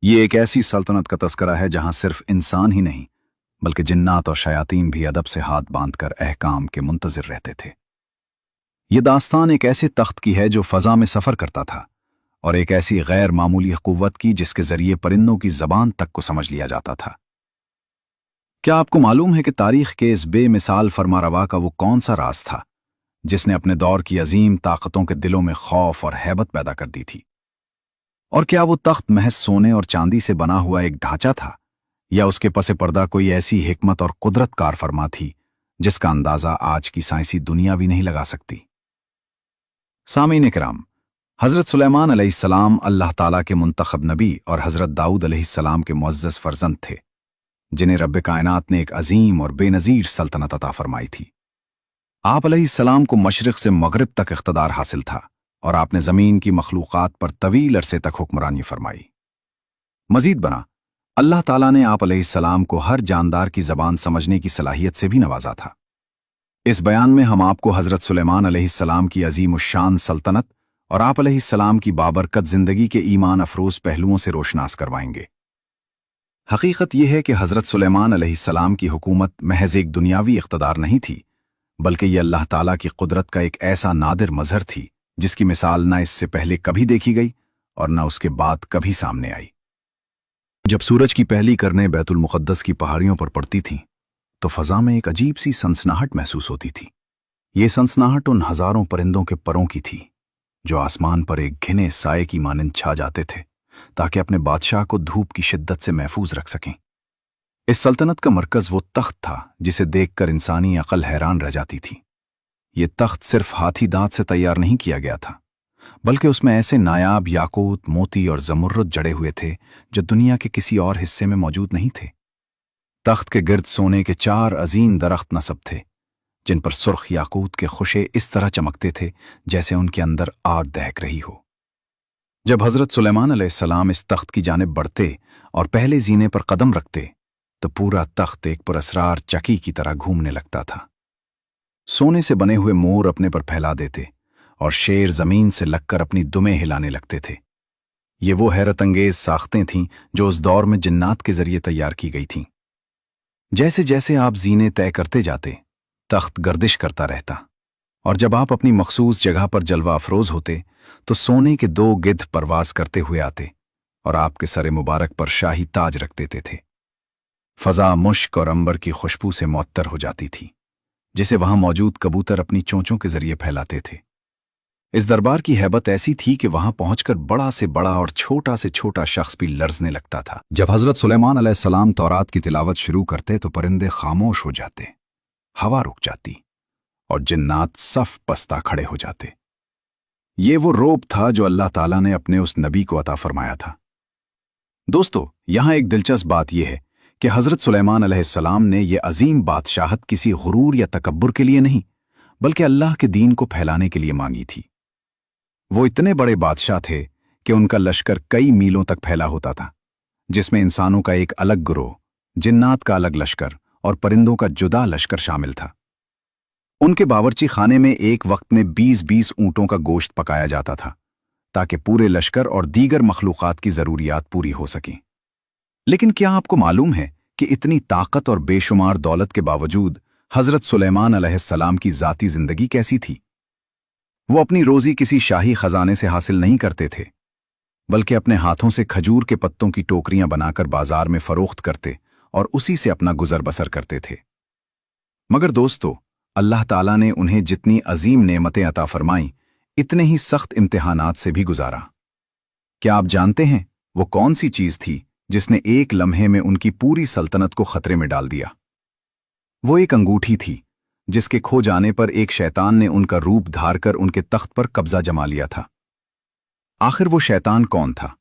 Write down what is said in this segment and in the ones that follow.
ये एक ऐसी सल्तनत का तस्करा है जहां सिर्फ इंसान ही नहीं बल्कि जिन्नात और शयातीन भी अदब से हाथ बांधकर अहकाम के मुंतजिर रहते थे। ये दास्तान एक ऐसे तख्त की है जो फजा में सफर करता था और एक ऐसी गैर मामूली कुव्वत की जिसके जरिए परिंदों की जबान तक को समझ लिया जाता था। क्या आपको मालूम है कि तारीख के इस बेमिसाल फरमारवा का वो कौन सा राज था जिसने अपने दौर की अजीम ताकतों के दिलों में खौफ और हैबत पैदा कर दी थी? और क्या वो तख्त महज सोने और चांदी से बना हुआ एक ढांचा था या उसके पसे पर्दा कोई ऐसी हिकमत और कुदरत कार फरमा थी जिसका अंदाजा आज की साइंसी दुनिया भी नहीं लगा सकती? सामीन इकराम, हजरत सुलेमान अलैहिस्सलाम अल्लाह ताला के मुंतखब नबी और हजरत दाऊद अलैहिस्सलाम के मुअज्जज फर्जंद थे, जिन्हें रब्ब कायनात ने एक अजीम और बेनजीर सल्तनत अता फरमाई थी। आप अलैहिस्सलाम को मशरिक से मगरिब तक इख्तदार हासिल था और आपने ज़मीन की मखलूक़ात पर तवील अरसे तक हुक्मरानी फरमाई। मजीद बना, अल्लाह ताला ने आप अलैहिस्सलाम को हर जानदार की ज़बान समझने की सलाहियत से भी नवाजा था। इस बयान में हम आपको हजरत सुलेमान अलैहिस्सलाम की अजीम उश्शान सल्तनत और आप अलैहिस्सलाम की बाबरकत ज़िंदगी के ईमान अफरोज़ पहलुओं से रोशनास करवाएंगे। हकीकत यह है कि हजरत सुलेमान अलैहिस्सलाम की हुकूमत महज एक दुनियावी इख्तदार नहीं थी, बल्कि यह अल्लाह ताला की कुदरत का एक ऐसा नादिर मजहर थी जिसकी मिसाल न इससे पहले कभी देखी गई और न उसके बाद कभी सामने आई। जब सूरज की पहली किरणें बैतुल मुक़द्दस की पहाड़ियों पर पड़ती थीं तो फ़ज़ा में एक अजीब सी सनसनाहट महसूस होती थी। ये सनसनाहट उन हज़ारों परिंदों के परों की थी जो आसमान पर एक घिने साए की मानंद छा जाते थे ताकि अपने बादशाह को धूप की शिद्दत से महफूज रख सकें। इस सल्तनत का मरकज़ वो तख्त था जिसे देखकर इंसानी अक़ल हैरान रह जाती थी। ये तख्त सिर्फ हाथी दांत से तैयार नहीं किया गया था, बल्कि उसमें ऐसे नायाब याकूत, मोती और ज़मुर्रद जड़े हुए थे जो दुनिया के किसी और हिस्से में मौजूद नहीं थे। तख्त के गिर्द सोने के 4 अजीम दरख्त नस्ब थे जिन पर सुर्ख याकूत के खुशे इस तरह चमकते थे जैसे उनके अंदर आग दहक रही हो। जब हजरत सुलेमान अलैहिस्सलाम इस तख्त की जानिब बढ़ते और पहले जीने पर कदम रखते तो पूरा तख्त एक पुरअसरार चकी की तरह घूमने लगता था। सोने से बने हुए मोर अपने पर फैला देते और शेर जमीन से लगकर अपनी दुमें हिलाने लगते थे। ये वो हैरत अंगेज साख्तें थीं जो उस दौर में जिन्नात के जरिए तैयार की गई थीं। जैसे जैसे आप जीने तय करते जाते, तख्त गर्दिश करता रहता और जब आप अपनी मखसूस जगह पर जलवा अफरोज होते तो सोने के 2 गिद्ध परवास करते हुए आते और आपके सरे मुबारक पर शाही ताज रख देते थे। फ़ज़ा मुश्क और अंबर की खुशबू से मुअत्तर हो जाती थी जिसे वहां मौजूद कबूतर अपनी चोंचों के जरिए फैलाते थे। इस दरबार की हैबत ऐसी थी कि वहां पहुंचकर बड़ा से बड़ा और छोटा से छोटा शख्स भी लर्जने लगता था। जब हजरत सुलेमान अलैहिस्सलाम तौरात की तिलावत शुरू करते तो परिंदे खामोश हो जाते, हवा रुक जाती और जिन्नात सफ पस्ता खड़े हो जाते। ये वो रोब था जो अल्लाह ताला ने अपने उस नबी को अता फरमाया था। दोस्तों, यहां एक दिलचस्प बात यह है कि हजरत सुलेमान अलैहिस्सलाम ने यह अजीम बादशाहत किसी गुरूर या तकब्बुर के लिए नहीं बल्कि अल्लाह के दीन को फैलाने के लिए मांगी थी। वो इतने बड़े बादशाह थे कि उनका लश्कर कई मीलों तक फैला होता था, जिसमें इंसानों का एक अलग गिरोह, जिन्नात का अलग लश्कर और परिंदों का जुदा लश्कर शामिल था। उनके बावर्ची खाने में एक वक्त में 20-20 ऊँटों का गोश्त पकाया जाता था ताकि पूरे लश्कर और दीगर मखलूक़ात की ज़रूरियात पूरी हो सकें। लेकिन क्या आपको मालूम है कि इतनी ताकत और बेशुमार दौलत के बावजूद हजरत सुलेमान अलैहिस्सलाम की ज़ाती ज़िंदगी कैसी थी? वो अपनी रोज़ी किसी शाही खजाने से हासिल नहीं करते थे, बल्कि अपने हाथों से खजूर के पत्तों की टोकरियां बनाकर बाजार में फरोख्त करते और उसी से अपना गुजर बसर करते थे। मगर दोस्तों, अल्लाह ताला ने उन्हें जितनी अजीम नेमतें अता फरमाईं, इतने ही सख्त इम्तिहानात से भी गुजारा। क्या आप जानते हैं वो कौन सी चीज़ थी जिसने एक लम्हे में उनकी पूरी सल्तनत को खतरे में डाल दिया? वो एक अंगूठी थी जिसके खो जाने पर एक शैतान ने उनका रूप धारकर उनके तख्त पर कब्जा जमा लिया था। आखिर वो शैतान कौन था?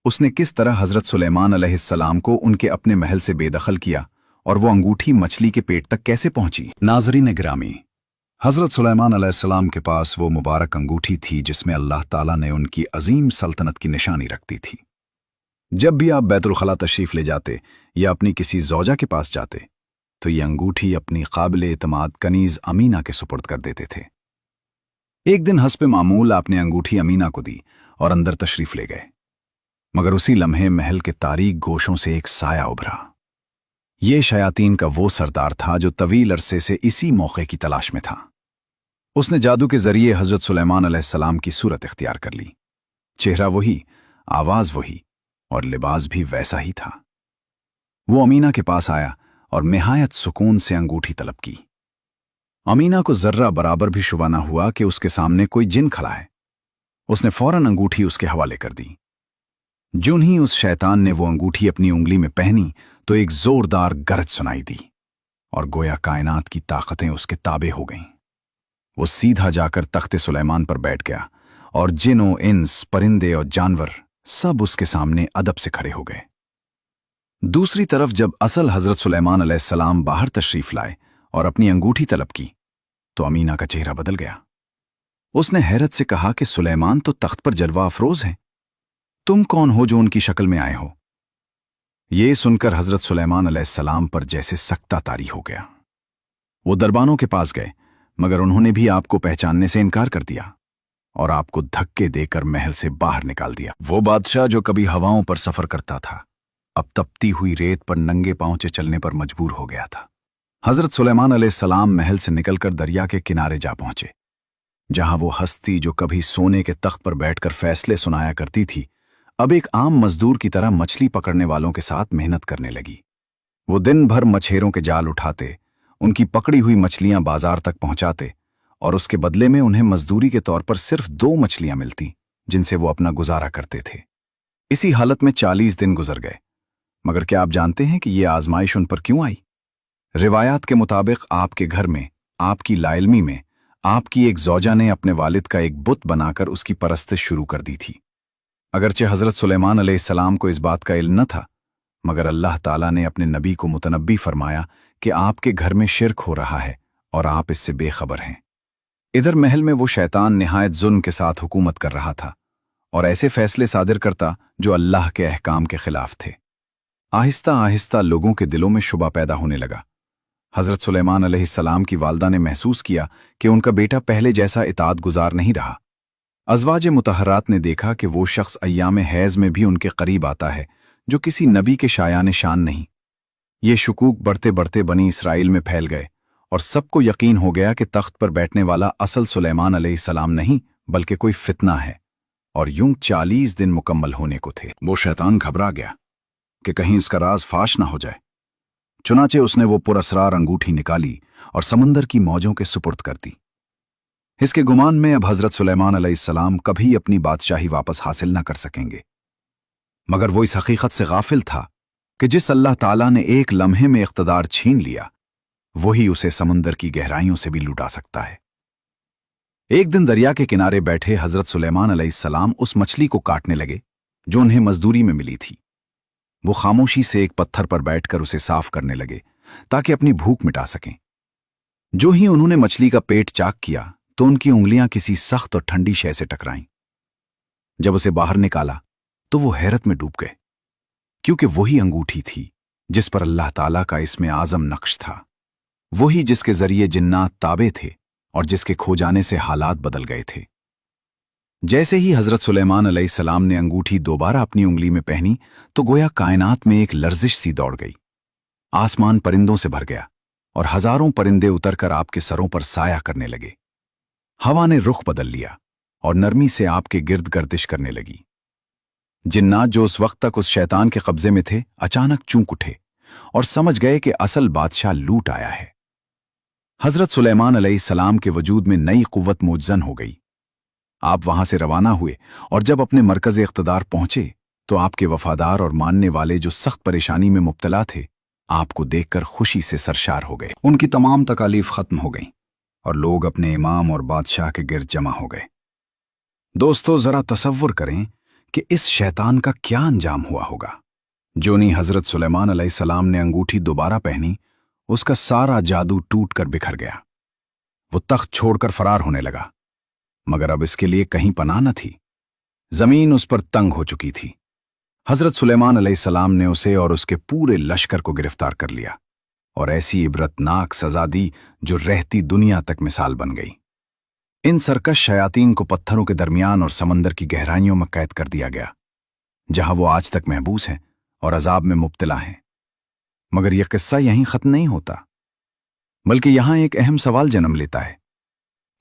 उसने किस तरह हजरत सुलेमान अलैहिस्सलाम को उनके अपने महल से बेदखल किया और वो अंगूठी मछली के पेट तक कैसे पहुंची? नाज़रीन गिरामी, हजरत सुलेमान अलैहिस्सलाम के पास वो मुबारक अंगूठी थी जिसमें अल्लाह ताला ने उनकी अजीम सल्तनत की निशानी रखती थी। जब भी आप बैतुल खला तशरीफ ले जाते या अपनी किसी ज़ौजा के पास जाते तो ये अंगूठी अपनी काबिल एतमाद कनीज़ अमीना के सुपुर्द कर देते थे। एक दिन हस्ब मामूल आपने अंगूठी अमीना को दी और अंदर तशरीफ ले गए। मगर उसी लम्हे महल के तारीक गोशों से एक साया उभरा। ये शयातीन का वो सरदार था जो तवील अरसे से इसी मौके की तलाश में था। उसने जादू के जरिए हजरत सुलेमान अलैहिस्सलाम की सूरत इख्तियार कर ली। चेहरा वही, आवाज वही और लिबास भी वैसा ही था। वो अमीना के पास आया और निहायत सुकून से अंगूठी तलब की। अमीना को जर्रा बराबर भी शुबा न हुआ कि उसके सामने कोई जिन खड़ा है। उसने फौरन अंगूठी उसके हवाले कर दी। जून ही उस शैतान ने वो अंगूठी अपनी उंगली में पहनी तो एक जोरदार गरज सुनाई दी और गोया कायनात की ताकतें उसके ताबे हो गईं। वो सीधा जाकर तख्ते सुलेमान पर बैठ गया और जिन्नो, इंस, परिंदे और जानवर सब उसके सामने अदब से खड़े हो गए। दूसरी तरफ जब असल हजरत सुलेमान अलैहिस्सलाम बाहर तशरीफ लाए और अपनी अंगूठी तलब की तो अमीना का चेहरा बदल गया। उसने हैरत से कहा कि सुलेमान तो तख्त पर जलवा अफरोज हैं, तुम कौन हो जो उनकी शक्ल में आए हो? ये सुनकर हजरत सुलेमान अलैहिस्सलाम पर जैसे सख्ता तारी हो गया। वो दरबानों के पास गए मगर उन्होंने भी आपको पहचानने से इनकार कर दिया और आपको धक्के देकर महल से बाहर निकाल दिया। वो बादशाह जो कभी हवाओं पर सफर करता था अब तपती हुई रेत पर नंगे पांव से चलने पर मजबूर हो गया था। हजरत सुलेमान अलैहिस्सलाम महल से निकलकर दरिया के किनारे जा पहुंचे, जहां वो हस्ती जो कभी सोने के तख्त पर बैठकर फैसले सुनाया करती थी अब एक आम मजदूर की तरह मछली पकड़ने वालों के साथ मेहनत करने लगी। वो दिन भर मछेरों के जाल उठाते, उनकी पकड़ी हुई मछलियां बाजार तक पहुंचाते और उसके बदले में उन्हें मजदूरी के तौर पर सिर्फ 2 मछलियां मिलती जिनसे वो अपना गुजारा करते थे। इसी हालत में 40 दिन गुजर गए। मगर क्या आप जानते हैं कि ये आजमाइश उन पर क्यों आई? रिवायात के मुताबिक आपके घर में, आपकी लाइल्मी में, आपकी एक ज़ौजा ने अपने वालिद का एक बुत बनाकर उसकी परस्तिश शुरू कर दी थी। अगरचे हजरत सुलेमान अलैहिस्सलाम को इस बात का इल्म न था, मगर अल्लाह ताला ने अपने नबी को मुतनब्बी फरमाया कि आपके घर में शिरक हो रहा है और आप इससे बेखबर हैं। इधर महल में वो शैतान निहायत जुल्म के साथ हुकूमत कर रहा था और ऐसे फैसले सादिर करता जो अल्लाह के अहकाम के खिलाफ थे। आहिस्ता आहिस्ता लोगों के दिलों में शुबा पैदा होने लगा। हजरत सुलेमान अलैहिस्सलाम की वालदा ने महसूस किया कि उनका बेटा पहले जैसा इताअत गुजार नहीं रहा। अज़वाज मुतहरात ने देखा कि वो शख्स अय्याम हैज़ में भी उनके करीब आता है जो किसी नबी के शायान शान नहीं। ये शुकूक बढ़ते बढ़ते बनी इसराइल में फैल गए और सबको यकीन हो गया कि तख्त पर बैठने वाला असल सुलेमान अलैहिस्सलाम नहीं बल्कि कोई फितना है। और यूं 40 दिन मुकम्मल होने को थे। वो शैतान घबरा गया कि कहीं इसका राज फाश ना हो जाए। चुनाचे उसने वो पुरअसरार अंगूठी निकाली और समंदर की मौजों के सुपुर्द कर दी। इसके गुमान में अब हजरत सुलेमान अलैहिस्सलाम कभी अपनी बादशाही वापस हासिल न कर सकेंगे। मगर वो इस हकीकत से गाफिल था कि जिस अल्लाह ताला ने एक लम्हे में इख्तिदार छीन लिया वही उसे समुंदर की गहराइयों से भी लुटा सकता है। एक दिन दरिया के किनारे बैठे हजरत सुलेमान अलैहिस्सलाम उस मछली को काटने लगे जो उन्हें मजदूरी में मिली थी। वो खामोशी से एक पत्थर पर बैठकर उसे साफ करने लगे ताकि अपनी भूख मिटा सकें। जो ही उन्होंने मछली का पेट चाक किया तो उनकी उंगलियां किसी सख्त और ठंडी शय से टकराईं। जब उसे बाहर निकाला तो वो हैरत में डूब गए, क्योंकि वही अंगूठी थी जिस पर अल्लाह ताला का इसमें आजम नक्श था, वही जिसके जरिए जिन्नात ताबे थे और जिसके खो जाने से हालात बदल गए थे। जैसे ही हजरत सुलेमान अलैहिस्सलाम ने अंगूठी दोबारा अपनी उंगली में पहनी तो गोया कायनात में एक लर्जिश सी दौड़ गई। आसमान परिंदों से भर गया और हजारों परिंदे उतरकर आपके सरों पर साया करने लगे। हवा ने रुख बदल लिया और नरमी से आपके गिर्द गर्दिश करने लगी। जिन्नात जो उस वक्त तक उस शैतान के कब्जे में थे अचानक चूक उठे और समझ गए कि असल बादशाह लूट आया है। हजरत सुलेमान अलैहिस्सलाम के वजूद में नई कुव्वत मुअज्जन हो गई। आप वहां से रवाना हुए और जब अपने मरकज इख्तिदार पहुंचे तो आपके वफादार और मानने वाले जो सख्त परेशानी में मुब्तला थे आपको देखकर खुशी से सरशार हो गए। उनकी तमाम तकालीफ खत्म हो गईं और लोग अपने इमाम और बादशाह के गिर्द जमा हो गए। दोस्तों, जरा तसव्वुर करें कि इस शैतान का क्या अंजाम हुआ होगा। जोनी हजरत सुलेमान अलैहिस्सलाम ने अंगूठी दोबारा पहनी, उसका सारा जादू टूट कर बिखर गया। वो तख्त छोड़कर फरार होने लगा, मगर अब इसके लिए कहीं पनाह न थी। जमीन उस पर तंग हो चुकी थी। हजरत सुलेमान अलैहिस्सलाम ने उसे और उसके पूरे लश्कर को गिरफ्तार कर लिया और ऐसी इबरतनाक सजा दी जो रहती दुनिया तक मिसाल बन गई। इन सरकश शयातीन को पत्थरों के दरमियान और समंदर की गहराइयों में कैद कर दिया गया। जहां वो आज तक महबूस हैं और अजाब में मुब्तला हैं। मगर यह किस्सा यहीं खत्म नहीं होता, बल्कि यहां एक अहम सवाल जन्म लेता है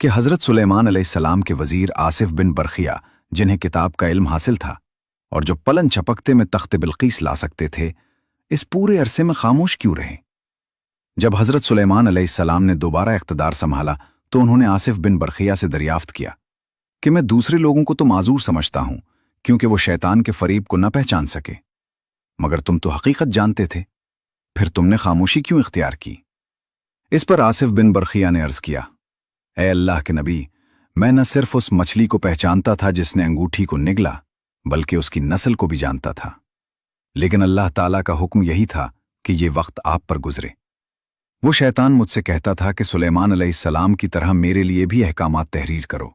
कि हजरत सुलेमान अलैहिस्सलाम के वजीर आसिफ बिन बरखिया, जिन्हें किताब का इल्म हासिल था और जो पलन झपकते में तख्त बिल्कीस ला सकते थे, इस पूरे अरसे में खामोश क्यों रहे? जब हजरत सुलेमान अलैहिस्सलाम ने दोबारा इख्तिदार संभाला तो उन्होंने आसिफ बिन बरखिया से दरियाफ्त किया कि मैं दूसरे लोगों को तो माजूर समझता हूं क्योंकि वो शैतान के फरीब को न पहचान सके, मगर तुम तो हकीकत जानते थे, फिर तुमने खामोशी क्यों इख्तियार की? इस पर आसिफ बिन बरखिया ने अर्ज किया, ए अल्लाह के नबी, मैं न सिर्फ उस मछली को पहचानता था जिसने अंगूठी को निगला, बल्कि उसकी नस्ल को भी जानता था। लेकिन अल्लाह ताला का हुक्म यही था कि ये वक्त आप पर गुजरे। वो शैतान मुझसे कहता था कि सुलेमान अलैहिस्सलाम की तरह मेरे लिए भी अहकामात तहरीर करो,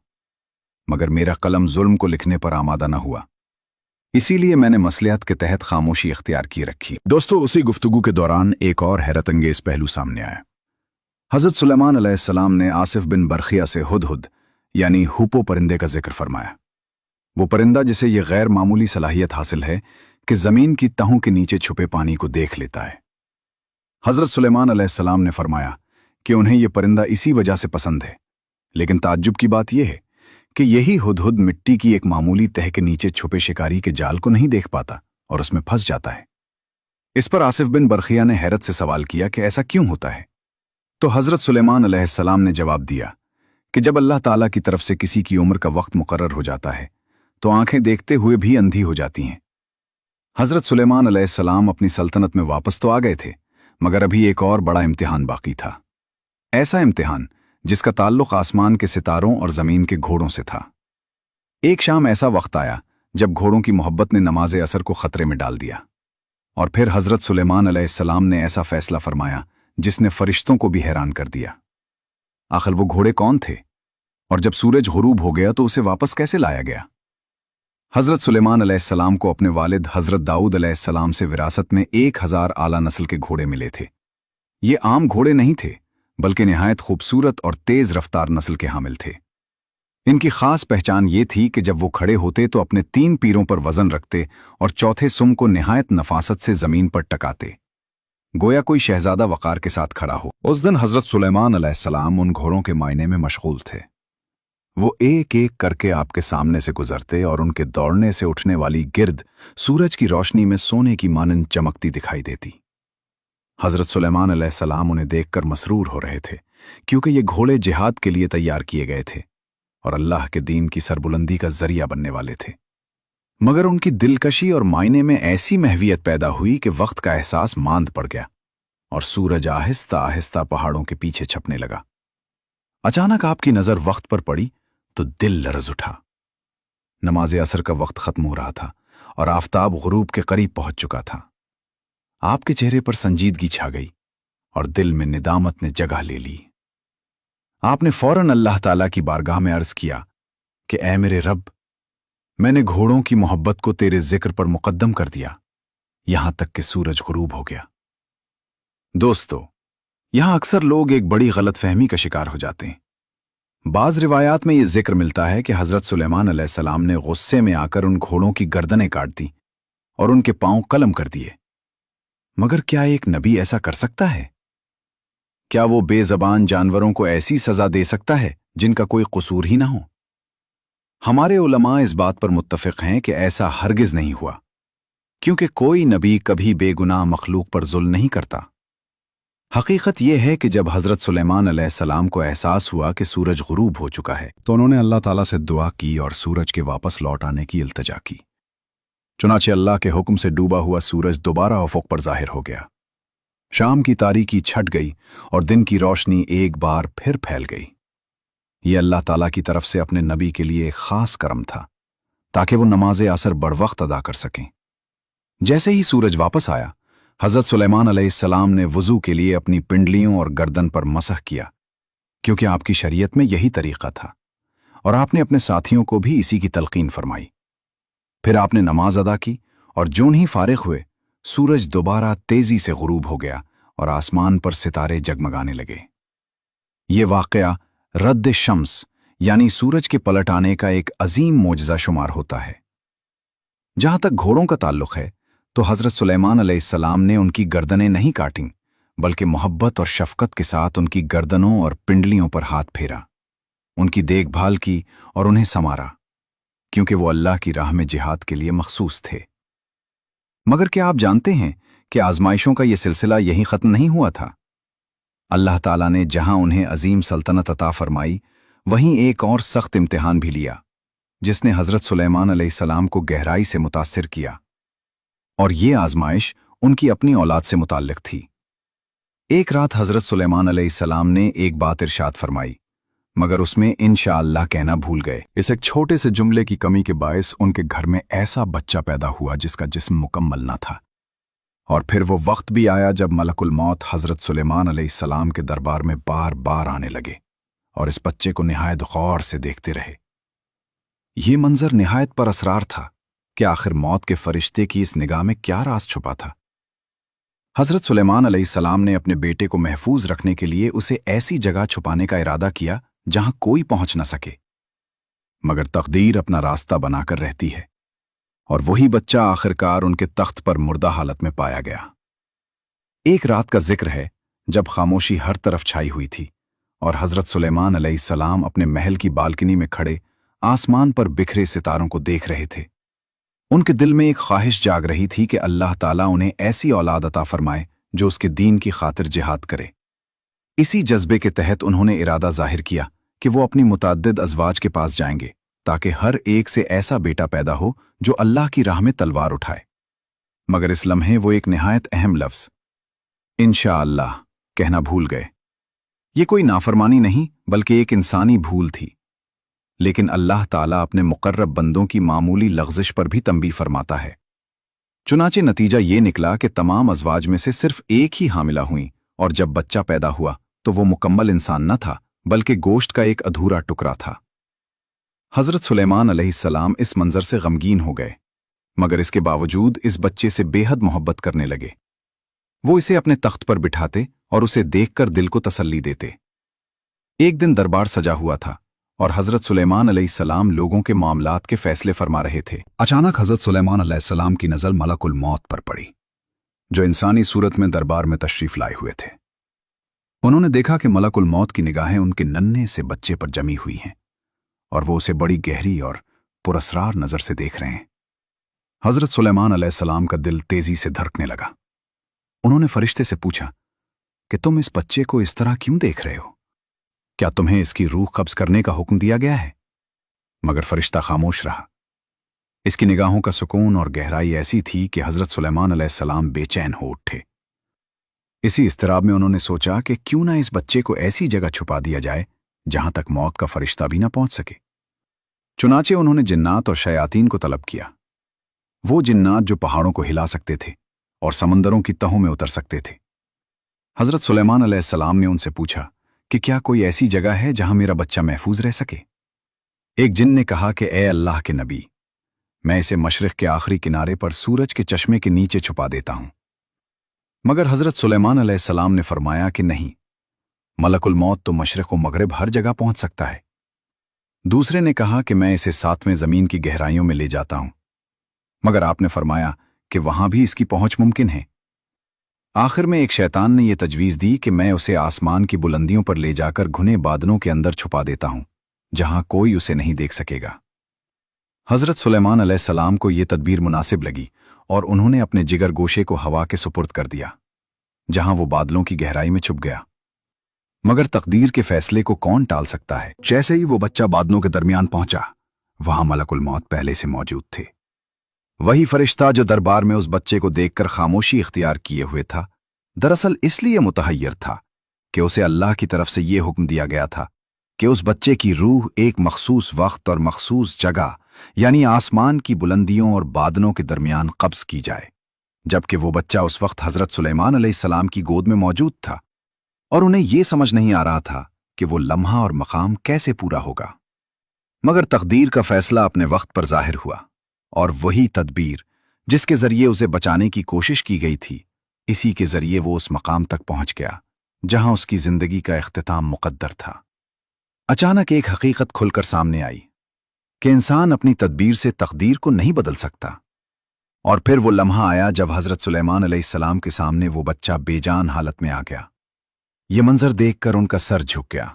मगर मेरा कलम जुल्म को लिखने पर आमादा न हुआ। इसीलिए मैंने मसलिहत के तहत खामोशी इख्तियार की रखी। दोस्तों, उसी गुफ्तगू के दौरान एक और हैरत अंगेज पहलू सामने आया। हजरत सुलेमान अलैहिस्सलाम ने आसिफ बिन बरखिया से हुदहुद यानी हुपो परिंदे का जिक्र फरमाया। वो परिंदा जिसे ये गैर मामूली सलाहियत हासिल है कि जमीन की तहों के नीचे छुपे पानी को देख लेता है। हजरत सुलेमान अलैहिस्सलाम ने फरमाया कि उन्हें यह परिंदा इसी वजह से पसंद है, लेकिन ताज्जुब की बात यह है कि यही हुदहुद मिट्टी की एक मामूली तह के नीचे छुपे शिकारी के जाल को नहीं देख पाता और उसमें फंस जाता है। इस पर आसिफ बिन बरखिया ने हैरत से सवाल किया कि ऐसा क्यों होता है? तो हजरत सुलेमान अलैहिस्सलाम ने जवाब दिया कि जब अल्लाह ताला की तरफ से किसी की उम्र का वक्त मुकर्रर हो जाता है तो आंखें देखते हुए भी अंधी हो जाती हैं। हजरत सुलेमान अलैहिस्सलाम अपनी सल्तनत में वापस तो आ गए थे, मगर अभी एक और बड़ा इम्तिहान बाकी था। ऐसा इम्तिहान जिसका ताल्लुक आसमान के सितारों और जमीन के घोड़ों से था। एक शाम ऐसा वक्त आया जब घोड़ों की मोहब्बत ने नमाज असर को खतरे में डाल दिया, और फिर हजरत सुलेमान अलैहिस्सलाम ने ऐसा फैसला फरमाया जिसने फरिश्तों को भी हैरान कर दिया। आखिर वो घोड़े कौन थे, और जब सूरज गुरूब हो गया तो उसे वापस कैसे लाया गया? हजरत सुलेमान अलैहिस्सलाम को अपने वालिद हजरत दाऊद अलैहिस्सलाम से विरासत में 1000 आला नस्ल के घोड़े मिले थे। ये आम घोड़े नहीं थे, बल्कि निहायत खूबसूरत और तेज रफ्तार नस्ल के हामिल थे। इनकी खास पहचान ये थी कि जब वो खड़े होते तो अपने 3 पीरों पर वजन रखते और चौथे सुम को निहायत नफासत से जमीन पर टकाते, गोया कोई शहजादा वकार के साथ खड़ा हो। उस दिन हजरत सुलेमान अलैहिस्सलाम उन घोड़ों के मायने में मशगूल थे। वो एक एक करके आपके सामने से गुजरते और उनके दौड़ने से उठने वाली गिर्द सूरज की रोशनी में सोने की मानंद चमकती दिखाई देती। हजरत सुलेमान अलैहिस्सलाम उन्हें देखकर मसरूर हो रहे थे, क्योंकि ये घोड़े जिहाद के लिए तैयार किए गए थे और अल्लाह के दीन की सरबुलंदी का जरिया बनने वाले थे। मगर उनकी दिलकशी और मायने में ऐसी महवियत पैदा हुई कि वक्त का एहसास मांद पड़ गया और सूरज आहिस्ता आहिस्ता पहाड़ों के पीछे छपने लगा। अचानक आपकी नजर वक्त पर पड़ी तो दिल लरज उठा। नमाज असर का वक्त खत्म हो रहा था और आफताब गुरूब के करीब पहुंच चुका था। आपके चेहरे पर संजीदगी छा गई और दिल में निदामत ने जगह ले ली। आपने फौरन अल्लाह ताला की बारगाह में अर्ज किया कि ऐ मेरे रब, मैंने घोड़ों की मोहब्बत को तेरे जिक्र पर मुकद्दम कर दिया, यहां तक कि सूरज गुरूब हो गया। दोस्तों, यहां अक्सर लोग एक बड़ी गलतफहमी का शिकार हो जाते हैं। बाज रिवायात में यह जिक्र मिलता है कि हजरत सुलेमान अलैहिस्सलाम ने गुस्से में आकर उन घोड़ों की गर्दनें काट दी और उनके पांव कलम कर दिए। मगर क्या एक नबी ऐसा कर सकता है? क्या वो बेजबान जानवरों को ऐसी सजा दे सकता है जिनका कोई कसूर ही ना हो? हमारे उलमा इस बात पर मुत्तफिक हैं कि ऐसा हरगिज नहीं हुआ, क्योंकि कोई नबी कभी बेगुनाह मखलूक पर जुल्म नहीं करता। हकीकत यह है कि जब हजरत सुलेमान अलैहिस्सलाम को एहसास हुआ कि सूरज गुरूब हो चुका है तो उन्होंने अल्लाह ताला से दुआ की और सूरज के वापस लौट आने की इल्तिजा की। चुनाचे अल्लाह के हुक्म से डूबा हुआ सूरज दोबारा उफ़ुक़ पर जाहिर हो गया। शाम की तारीकी छट गई और दिन की रोशनी एक बार फिर फैल गई। यह अल्लाह ताला की तरफ से अपने नबी के लिए एक खास करम था, ताकि वो नमाज असर बड़वक्त अदा कर सकें। जैसे ही सूरज वापस आया, हजरत सुलेमान अलैहिस्सलाम ने वुज़ू के लिए अपनी पिंडलियों और गर्दन पर मसह किया, क्योंकि आपकी शरीयत में यही तरीका था और आपने अपने साथियों को भी इसी की तलकीन फरमाई। फिर आपने नमाज अदा की और जोन ही फारिग हुए, सूरज दोबारा तेजी से गुरूब हो गया और आसमान पर सितारे जगमगाने लगे। ये वाक़या रद्द शम्स यानी सूरज के पलट आने का एक अजीम मोजज़ा शुमार होता है। जहां तक घोड़ों का ताल्लुक है तो हज़रत सुलेमान अलैहिस्सलाम ने उनकी गर्दनें नहीं काटीं, बल्कि मोहब्बत और शफकत के साथ उनकी गर्दनों और पिंडलियों पर हाथ फेरा, उनकी देखभाल की और उन्हें संवारा, क्योंकि वो अल्लाह की राह में जिहाद के लिए मखसूस थे। मगर क्या आप जानते हैं कि आजमाइशों का यह सिलसिला यहीं ख़त्म नहीं हुआ था? अल्लाह ताला ने जहां उन्हें अजीम सल्तनत अता फरमाई, वहीं एक और सख्त इम्तिहान भी लिया, जिसने हज़रत सुलेमान अलैहिस्सलाम को गहराई से मुतासिर किया। और ये आजमाइश उनकी अपनी औलाद से मुताल्लिक थी। एक रात हज़रत सुलेमान अलैहिस्सलाम ने एक बात इरशाद फरमाई, मगर उसमें इंशाअल्लाह कहना भूल गए। इस एक छोटे से जुमले की कमी के बायस उनके घर में ऐसा बच्चा पैदा हुआ जिसका जिस्म मुकम्मल न था। और फिर वो वक्त भी आया जब मलकुल मौत हज़रत सुलेमान अलैहिस्सलाम के दरबार में बार बार आने लगे और इस बच्चे को निहायत गौर से देखते रहे। ये मंजर निहायत पर असरार था कि आखिर मौत के फरिश्ते की इस निगाह में क्या राज छुपा था। हज़रत सुलेमान अलैहिस्सलाम ने अपने बेटे को महफूज रखने के लिए उसे ऐसी जगह छुपाने का इरादा किया जहां कोई पहुंच न सके, मगर तकदीर अपना रास्ता बनाकर रहती है, और वही बच्चा आखिरकार उनके तख्त पर मुर्दा हालत में पाया गया। एक रात का जिक्र है जब खामोशी हर तरफ छाई हुई थी और हज़रत सुलेमान अलैहिस्सलाम अपने महल की बालकनी में खड़े आसमान पर बिखरे सितारों को देख रहे थे। उनके दिल में एक ख्वाहिश जाग रही थी कि अल्लाह ताला उन्हें ऐसी औलाद अता फरमाए जो उसके दीन की खातिर जिहाद करे। इसी जज्बे के तहत उन्होंने इरादा जाहिर किया कि वो अपनी मुतअद्दिद अज़वाज के पास जाएंगे ताकि हर एक से ऐसा बेटा पैदा हो जो अल्लाह की राह में तलवार उठाए। मगर इस लम्हे वो एक निहायत अहम लफ्ज़ इंशाअल्लाह कहना भूल गए। ये कोई नाफरमानी नहीं बल्कि एक इंसानी भूल थी, लेकिन अल्लाह ताला अपने मुकर्रब बंदों की मामूली लग़ज़िश पर भी तंबीह फरमाता है। चुनाचे नतीजा ये निकला कि तमाम अज़वाज में से सिर्फ एक ही हामिला हुई, और जब बच्चा पैदा हुआ तो वो मुकम्मल इंसान न था बल्कि गोश्त का एक अधूरा टुकड़ा था। हज़रत सुलेमान अलैहिस्सलाम इस मंजर से गमगीन हो गए, मगर इसके बावजूद इस बच्चे से बेहद मोहब्बत करने लगे। वो इसे अपने तख्त पर बिठाते और उसे देखकर दिल को तसल्ली देते। एक दिन दरबार सजा हुआ था और हज़रत सुलेमान अलैहिस्सलाम लोगों के मामलात के फैसले फरमा रहे थे। अचानक हज़रत सुलेमान अलैहिस्सलाम की नज़र मलकुल मौत पर पड़ी, जो इंसानी सूरत में दरबार में तशरीफ लाए हुए थे। उन्होंने देखा कि मलकुल मौत की निगाहें उनके नन्हे से बच्चे पर जमी हुई हैं और वो उसे बड़ी गहरी और पुरअसरार नज़र से देख रहे हैं। हज़रत सुलेमान अलैहिस्सलाम का दिल तेजी से धड़कने लगा। उन्होंने फरिश्ते से पूछा कि तुम इस बच्चे को इस तरह क्यों देख रहे हो? क्या तुम्हें इसकी रूह कब्ज करने का हुक्म दिया गया है? मगर फरिश्ता खामोश रहा। इसकी निगाहों का सुकून और गहराई ऐसी थी कि हज़रत सुलेमान अलैहिस्सलाम बेचैन हो उठे। इसी इस्तराब में उन्होंने सोचा कि क्यों ना इस बच्चे को ऐसी जगह छुपा दिया जाए जहां तक मौत का फरिश्ता भी ना पहुंच सके। चुनाचे उन्होंने जिन्नात और शयातीन को तलब किया, वो जिन्नात जो पहाड़ों को हिला सकते थे और समंदरों की तहों में उतर सकते थे। हज़रत सुलेमान अलैहिस्सलाम ने उनसे पूछा कि क्या कोई ऐसी जगह है जहां मेरा बच्चा महफूज रह सके? एक जिन ने कहा कि ए अल्लाह के नबी, मैं इसे मशरिक़ के आखिरी किनारे पर सूरज के चश्मे के नीचे छुपा देता हूं। मगर हज़रत सुलेमान अलैहिस्सलाम ने फरमाया कि नहीं, मलकुल मौत तो मशरिक़ व मगरिब हर जगह पहुंच सकता है। दूसरे ने कहा कि मैं इसे सातवें ज़मीन की गहराइयों में ले जाता हूं, मगर आपने फरमाया कि वहां भी इसकी पहुंच मुमकिन है। आखिर में एक शैतान ने यह तजवीज़ दी कि मैं उसे आसमान की बुलंदियों पर ले जाकर घुने बादलों के अंदर छुपा देता हूं, जहां कोई उसे नहीं देख सकेगा। हज़रत सुलेमान अलैहिस्सलाम को यह तदबीर मुनासिब लगी और उन्होंने अपने जिगर गोशे को हवा के सुपुर्द कर दिया, जहां वो बादलों की गहराई में छुप गया। मगर तकदीर के फैसले को कौन टाल सकता है? जैसे ही वो बच्चा बादलों के दरमियान पहुंचा, वहां मलकुल मौत पहले से मौजूद थे। वही फरिश्ता जो दरबार में उस बच्चे को देखकर खामोशी इख्तियार किए हुए था, दरअसल इसलिए मुतहय्यर था कि उसे अल्लाह की तरफ से यह हुक्म दिया गया था कि उस बच्चे की रूह एक मखसूस वक्त और मखसूस जगह यानी आसमान की बुलंदियों और बादलों के दरमियान कब्ज की जाए, जबकि वो बच्चा उस वक्त हज़रत सुलेमान अलैहिस्सलाम की गोद में मौजूद था और उन्हें यह समझ नहीं आ रहा था कि वो लम्हा और मकाम कैसे पूरा होगा। मगर तकदीर का फैसला अपने वक्त पर जाहिर हुआ और वही तदबीर जिसके जरिए उसे बचाने की कोशिश की गई थी, इसी के जरिए वो उस मकाम तक पहुंच गया जहां उसकी जिंदगी का इख्तिताम मुकद्दर था। अचानक एक हकीकत खुलकर सामने आई कि इंसान अपनी तदबीर से तकदीर को नहीं बदल सकता, اور پھر وہ لمحہ آیا جب حضرت سلیمان علیہ السلام کے سامنے وہ بچہ بے جان حالت میں آ گیا۔ یہ منظر دیکھ کر ان کا سر جھک گیا،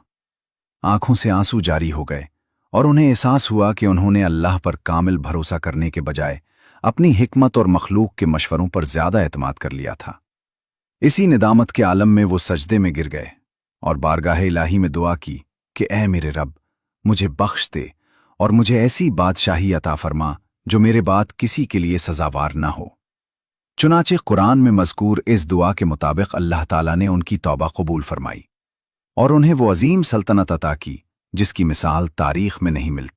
آنکھوں سے آنسو جاری ہو گئے، اور انہیں احساس ہوا کہ انہوں نے اللہ پر کامل بھروسہ کرنے کے بجائے اپنی حکمت اور مخلوق کے مشوروں پر زیادہ اعتماد کر لیا تھا۔ اسی ندامت کے عالم میں وہ سجدے میں گر گئے اور بارگاہ الہی میں دعا کی کہ اے میرے رب، مجھے بخش دے اور مجھے ایسی بادشاہی عطا فرما جو میرے بعد کسی کے لیے سزاوار نہ ہو۔ چنانچہ قرآن میں مذکور اس دعا کے مطابق اللہ تعالیٰ نے ان کی توبہ قبول فرمائی اور انہیں وہ عظیم سلطنت عطا کی جس کی مثال تاریخ میں نہیں ملتی۔